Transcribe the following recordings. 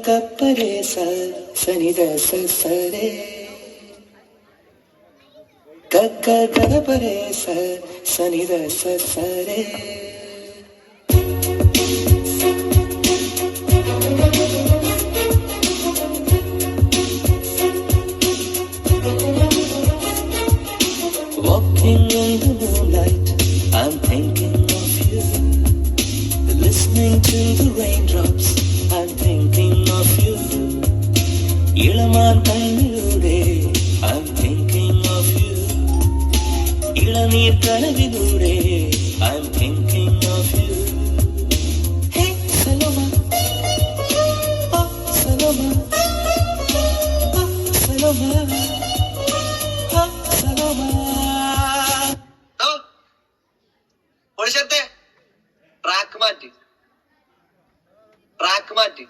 ಕಪ್ಪರೆ ಸನಿದ ಸರೆ ಕಪ್ಪರೆ ಸನಿದ ಸರೆ Walking in the moonlight, I'm thinking of you. Listening to the raindrops, I'm thinking of you. Ilaman kainilude, I'm thinking of you. Ilanir kanavilude, I'm thinking of you. Hey Saloma, oh Saloma, oh Saloma, oh Saloma. Track മാറ്റി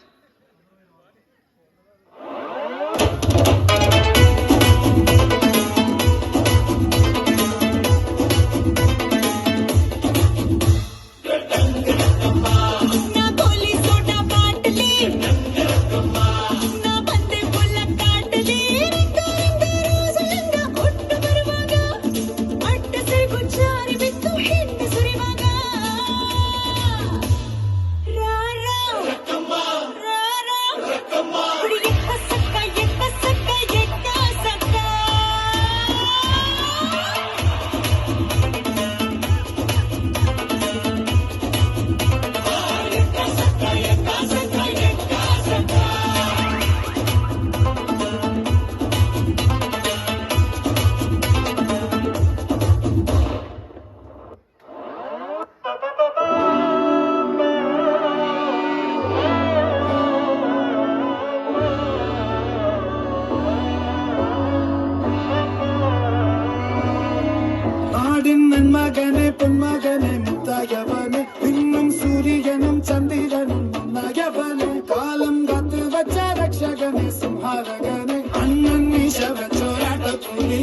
മകനെ പൊന്മകനെ മുത്തായവനെ ഇന്നും സൂര്യനും ചന്ദ്രനും നയവനെ കാലം കാത്ത് വച്ച രക്ഷകനെ സംഹാരകനെ അണ്ണൻ മീശ വെച്ചോരാട്ട തുണി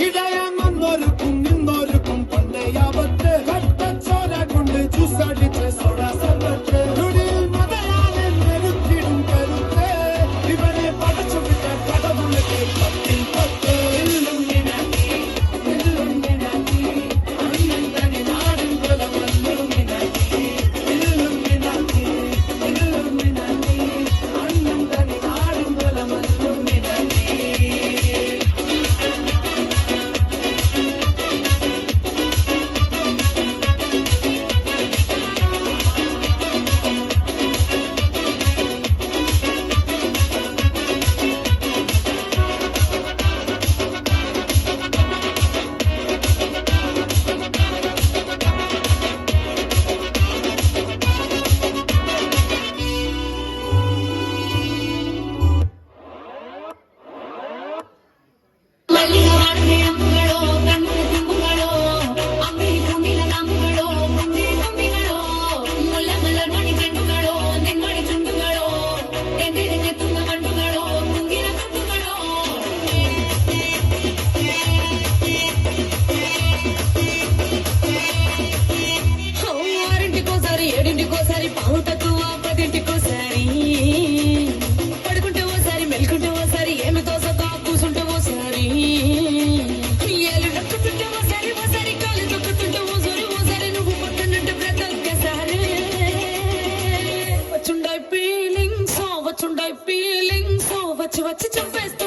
ഇടയാന്നൊരുക്കും നിന്നൊരുക്കും പണ്ടയാവത്ത് കട്ടച്ചോര കൊണ്ട് ചൂസടിച്ച് സോഡാ സമ്പത്ത് മതയാലെ നെരുക്കിടും കരുത്ത് ഇവനെ പടച്ചു വിട്ട കടവുള്ളത്തെ പത്തിൽ പത്ത് వచ్చి చెప్పేస్తా